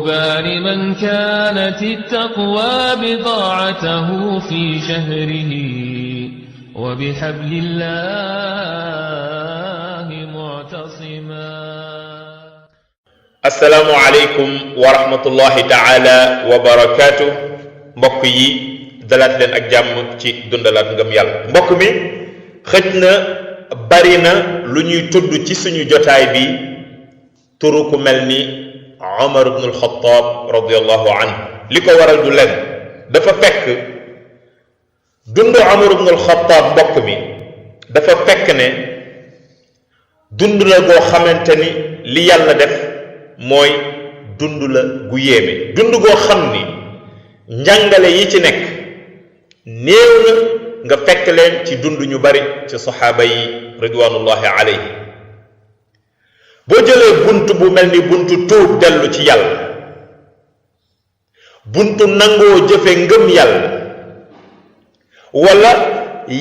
طوبى لمن كانت التقوى بضاعته في شهره وبحبل الله معتصما. السلام عليكم ورحمة الله تعالى وبركاته. mbokk yi dalaat leen ak jàmm ci dundalaat ngëm yàlla. mbokk mi xëj na bari na lu ñuy tudd ci suñu jotaay bi turu ku mel ni Umar ibn al-Khattab radiyallahu anhu. li ko waral du leen dafa fekk dund Umar ibn al-Khattab mbokk mi dafa fekk ne dund la goo xamante ni li yàlla def mooy dund la gu yéeme, dund goo xam ni njàngale yi ci nekk néew na nga fekk leen ci dund ñu bari ci saxaaba yi ridwanullahi alayhi. boo jëlee bunt bu mel ni buntu tuub dellu ci yàlla, buntu nangoo jëfe ngëm yàlla, wala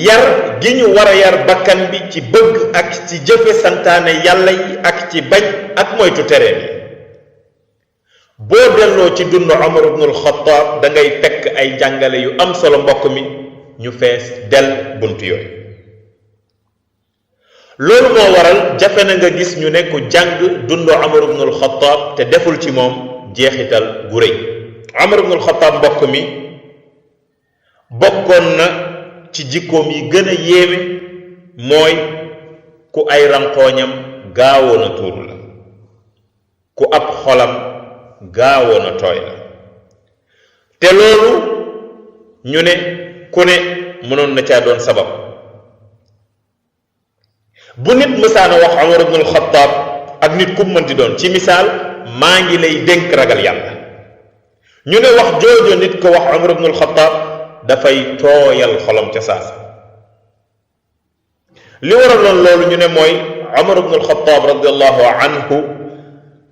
yar gi ñu war a yar bakkan bi ci bëgg ak ci jëfe santaane yàlla yi ak ci bañ ak moytu tere yi, boo delloo ci dund Umar ibn al-Khattab da ngay fekk ay jàngale yu am solo mbokk mi ñu fees del bunt yooyu. loolu moo waral jafe na nga gis ñu ne ku jàng dund Umar ibn al-Khattab te deful ci moom jeexital gu rëy. Umar ibn al-Khattab mbokk mi bokkoon na ci jikkoom yi gën a yéeme mooy ku ay ranqooñam gaawoon a tuuru la, ku ab xolam gaawoon a tooy la. te loolu ñu ne ku ne mënoon na caa doon sabab. bu nit mësaana wax Umar ibn al-Khattab ak nit ku mën di doon ci misaal, maa ngi lay dénk ragal yàlla, ñu ne wax joojo nit ko wax Umar ibn al-Khattab dafay tooyal xolam ca saasa. li waraloon loolu ñu ne mooy Umar ibn al-Khattab radiyallahu anhu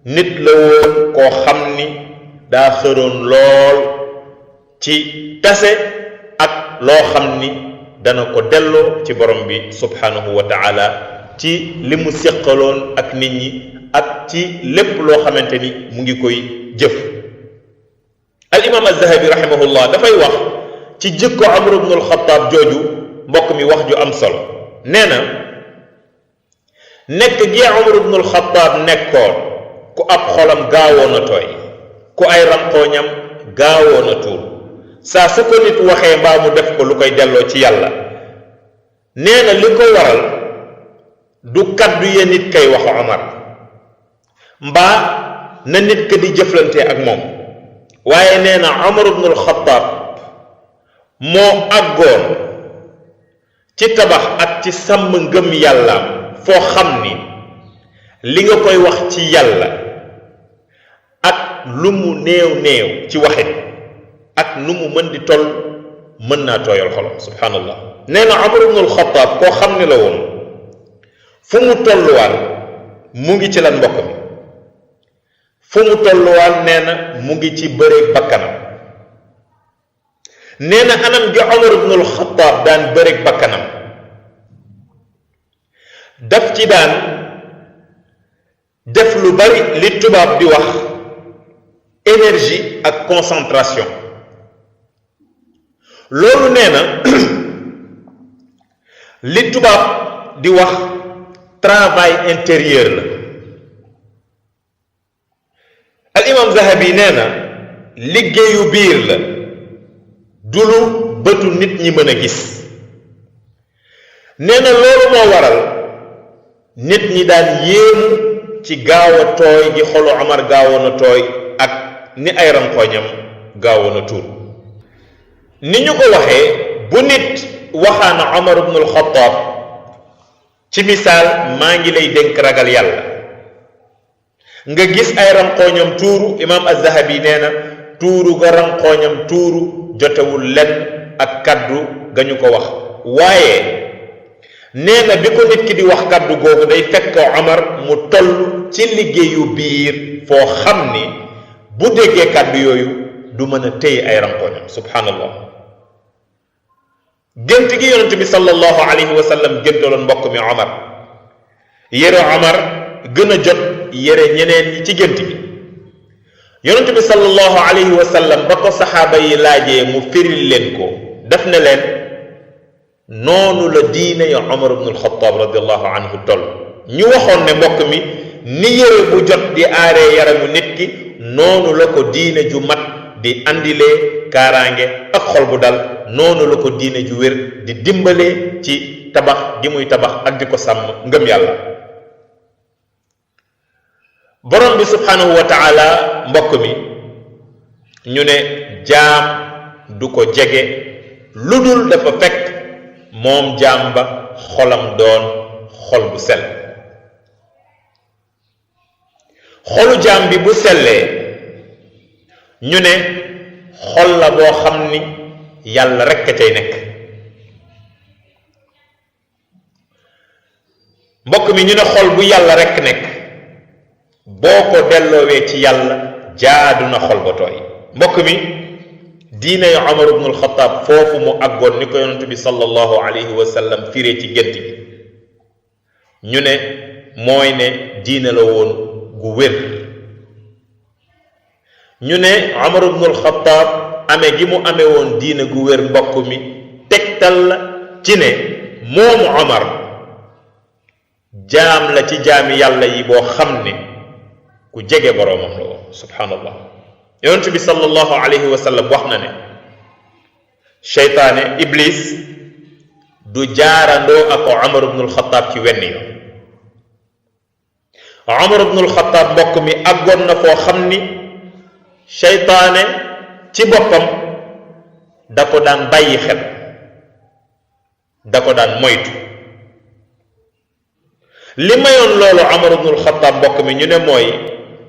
nit la woon koo xam ni daa xëroon lool ci tase ak loo xam ni dana ko delloo ci borom bi subhanahu wa ta'ala, ci li mu séqaloon ak nit ñi ak ci lépp loo xamante ni mu ngi koy jëf. al imam az-Zahabi rahimahullah dafay wax ci jikko Umar ibn al-Khattab jooju mbokk mi wax ju am solo. nee na nekk gi Umar ibn al-Khattab nekkoon ku ab xolam gaawoon a tooy, ku ay ranqooñam gaawoon a tuur, saa su ko nit waxee mbaa mu def ko lu koy delloo ci yàlla, nee na li ko waral du kaddu ya nit kay wax Umar mbaa na nit ka di jëflante ak moom, waaye nee na Umar ibn al-Khattab moo àggoon ci tabax ak ci sàmm ngëm yàllaam foo xam ni li nga koy wax ci yàlla ak lu mu néew néew ci waxit ak nu mu mën di toll mën naa tooyal xolam. subhanallah. nee na Umar ibn al-Khattab koo xam ne la woon fu mu tolluwaan mu ngi ci lan mbokk mi, fu mu tolluwaan nee na mu ngi ci bëreeg bakkanam. nee na anam gi Umar ibn al-Khattab daan bëreeg bakkanam daf ci daan def lu bari li tubaab di wax énergie ak concentration. loolu nee na li tubaab di wax travail intérieur la. al imam Zahabi nee na liggéeyu biir la, du lu bëtu nit ñi mën a gis. nee na loolu moo waral nit ñi daan yéemu ci gaaw a tooy gi xolu Umar gaawoon a tooy ak ni ay ranqooñam gaawoon a tuur. ni ñu ko waxee, bu nit waxaana Umar ibn al-Khattab ci misaal, maa ngi lay dénk ragal yàlla, nga gis ay ranqooñam tuuru, imam az-Zahabi nee na tuuru ga ranqooñam tuuru jotewul lenn ak kaddu ga ñu ko wax, waaye nee na bi ko nit ki di wax kaddu googu day fekk Umar mu toll ci liggéeyu biir foo xam ni bu déggee kaddu yooyu du mën a téye ay ranqooñam. subhanallah. gént gi yonent bi sallallahu alayhi wa sallam géntaloon mbokk mi Umar, yére Umar gën a jot yére ñeneen ñi ci gént gi. yonent bi sallallahu alayhi wa sallam ba ko saxaaba yi laajee mu firil leen ko daf ne leen noonu la diine ya Umar ibn al-Khattab radiallahu anhu toll. ñu waxoon ne mbokk mi ni yére bu jot di aaree yaramu nit ki noonu la ko diine ju mat di andilee kaaraange ak xol bu dal, noonu la ko diine ju wér di dimbalee ci tabax gi muy tabax ak di ko sàmm ngëm yàlla. borom bi subhanahu wa taala mbokk mi ñu ne jaam du ko jege lu dul dafa fekk moom jaam ba xolam doon xol bu sell. xolu jaam bi bu sellee ñu ne xol la boo xam ni yàlla rekk a cay nekk. mbokk mi ñu ne xol bu yàlla rekk nekk boo ko delloowee ci yàlla jaadu na xol ba tooy. mbokk mi diine yu Umar ibn al-Khattab foofu mu àggoon ni ko yonent bi sallallahu alayhi wa sallam firee ci gént gi ñu ne mooy ne diine la woon gu wér. ñu ne Umar ibn al-Khattab amee gi mu amee woon diine gu wér mbokk mi tegtal la ci ne moomu Umar jaam la ci jaami yàlla yi boo xam ne ku jege boroomam la woon. subhanallah. yonent bi sallallahu alayhi wa sallam wax na ne seytaane iblis du jaarandoo ak Umar ibn al-Khattab ci wenn yoon. Umar ibn al-Khattab mbokk mi àggoon na foo xam ni seytaane ci boppam da ko daan bàyyi xel, da ko daan moytu. li mayoon loolu Umar ibn al-Khattab mbokk mi ñu ne mooy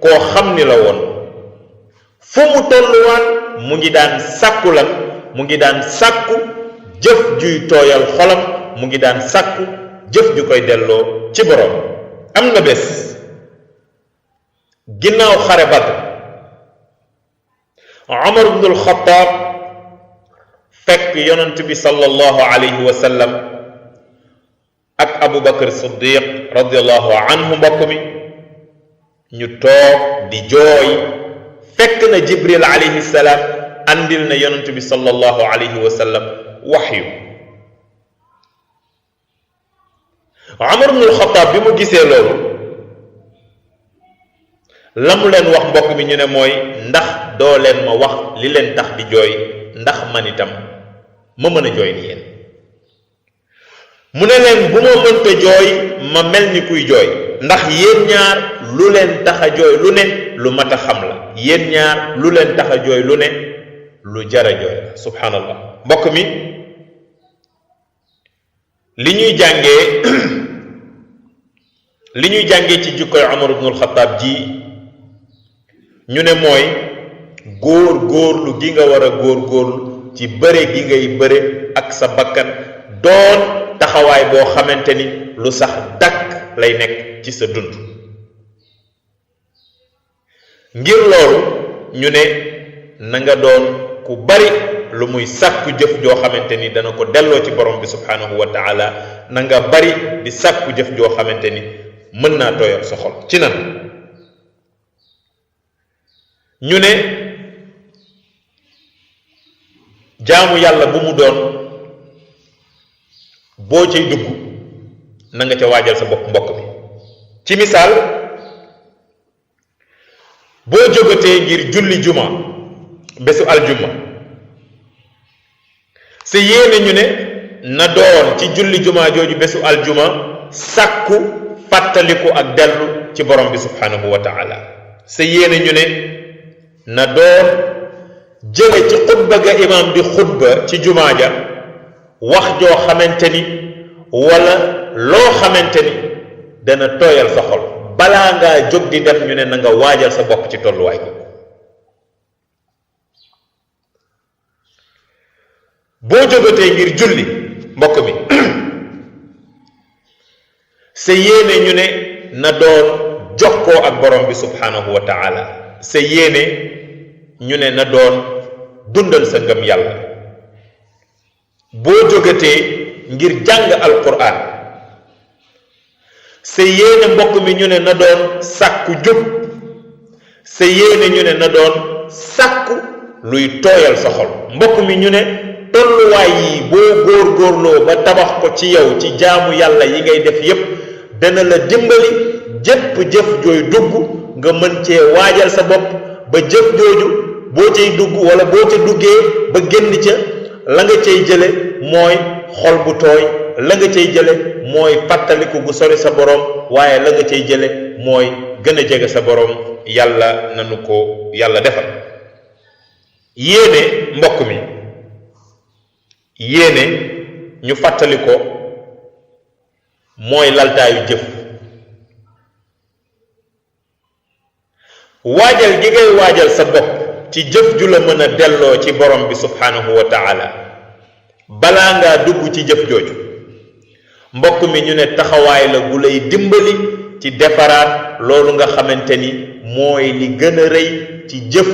koo xam ni la woon fu mu tolluwaan mu ngi daan sàkku lan mu ngi daan sàkku jëf juy tooyal xolam, mu ngi daan sàkku jëf ju koy delloo ci boroom. am na bés ginnaaw xare Badr Umar ibn al-Khattab fekk yonent bi sallallahu alayhi wa sallam ak Abu Bakr Siddiq radiallahu anhu mbokk mi ñu toog di jooy fekk na Jibril alayhi salaam andil na yonent bi sallallahu alayhi wa sallam waxyu. Umar ibn al-Khattab bi mu gisee loolu la mu leen wax mbokk mi ñu ne mooy ndax doo leen ma wax li leen tax di jooy ndax man itam ma mën a jooy ni yéen. mu ne leen bu ma mënta jooy ma mel ni kuy jooy ndax yéen ñaar lu leen tax a jooy lu ne lu mat a xam la, yéen ñaar lu leen tax a jooy lu ne lu jara jooy la. subhanallah. mbokk mi li ñuy jàngee ci jikkoy Umar ibn al-Khattab ji ñu ne mooy góorlu gi nga war a góorlu ci bëre gi ngay bëre ak sa bakkan doon taxawaay boo xamante ni lu sax dakk lay nekk ci sa dund. ngir loolu ñu ne na nga doon ku bari lu muy sàkku jëf joo xamante ni dana ko delloo ci borom bi subhanahu wa taala, na nga bari di sàkku jëf joo xamante ni mën naa tooyal sa xol. ci nan ñu ne jaamu yàlla bu mu doon boo cay dugg na nga ca waajal sa bopp mbokk mi. ci misaal boo jógatee ngir julli juma bésu aljuma sa yéene ñu ne na doon ci julli juma jooju bésu aljuma sàkku fàttaliku ak dellu ci borom bi subhanahu wa taala. sa yéene ñu ne na doon jële ci xutba ga imam di xutba ci jumaa ja wax joo xamante ni wala loo xamante ni dana tooyal sa xol balaa ngaa jóg di dem ñu ne na nga waajal sa bopp ci tolluwaay ko. boo jógatee ngir julli mbokk mi sa yéene ñu ne na doon jokkoo ak borom bi subhanahu wa taala. sa yéene ñu ne na doon dundal sa ngëm yàlla. boo jógatee ngir jàng alquran sa yéene mbokk mi ñu ne na doon sàkku jub. sa yéene ñu ne na doon sàkku luy tooyal sa xol. mbokk mi ñu ne tolluwaay yi boo góorgóorloo ba tabax ko ci yow ci jaamu yàlla yi ngay def yépp dana la dimbali jëpp jëf jooy dugg nga mën cee waajal sa bopp ba jëf jooju boo cay dugg wala boo ca duggee ba génn ca la nga cay jële mooy xol bu tooy, la nga cay jële mooy fàttaliku gu sori sa borom, waaye la nga cay jële mooy gën a jege sa borom. yàlla nanu ko yàlla defal. yéene mbokk mi, yéene ñu fàttali ko mooy laltaayu jëf. waajal gi ngay waajal sa bopp ci jëf ju la mën a delloo ci borom bi subhanahu wa taala balaa ngaa dugg ci jëf jooju, mbokk mi ñu ne taxawaay la gu lay dimbali ci defaraat loolu nga xamante ni mooy li gën a rëy ci jëf.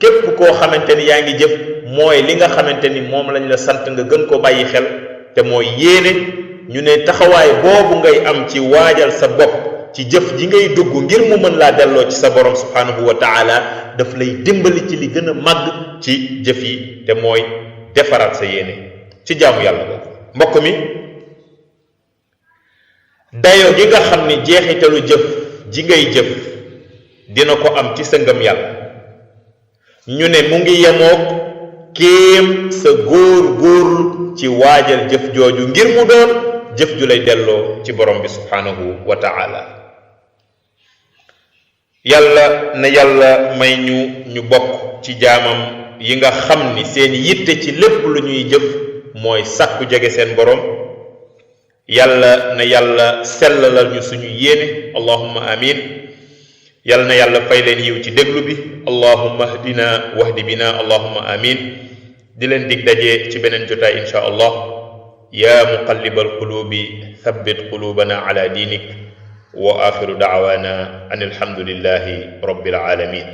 képp koo xamante ni yaa ngi jëf mooy li nga xamante ni moom lañ la sant nga gën ko bàyyi xel, te mooy yéene. ñu ne taxawaay boobu ngay am ci waajal sa bopp ci jëf ji ngay dugg ngir mu mën laa delloo ci sa borom subhanahu wa taala daf lay dimbali ci li gën a màgg ci jëf yi, te mooy defaraat sa yéene ci jaamu yàlla boobu. mbokk mi, dayo gi nga xam ni jeexitalu jëf ji ngay jëf dina ko am ci sa ngëm yàlla, ñu ne mu ngi yemook kéem sa góor-góorlu ci waajal jëf jooju ngir mu doon jëf ju lay delloo ci borom bi subhanahu wa taala. yàlla na yàlla may ñu bokk ci jaamam yi nga xam ni seen yitte ci lépp lu ñuy jëf mooy sàkku jege seen borom. yàlla na yàlla sellalal ñu suñu yéene, allahumma amin. yàlla na yàlla fay leen yiw ci déglu bi, allahumma hdina wahdi bina, allahumma amin. di leen dig daje ci beneen jotaay insha allah. ya muqallibal qulubi thabbit qulubana ala dinik, wa akhiru da'wana an alhamdulillahi rabbil alamin.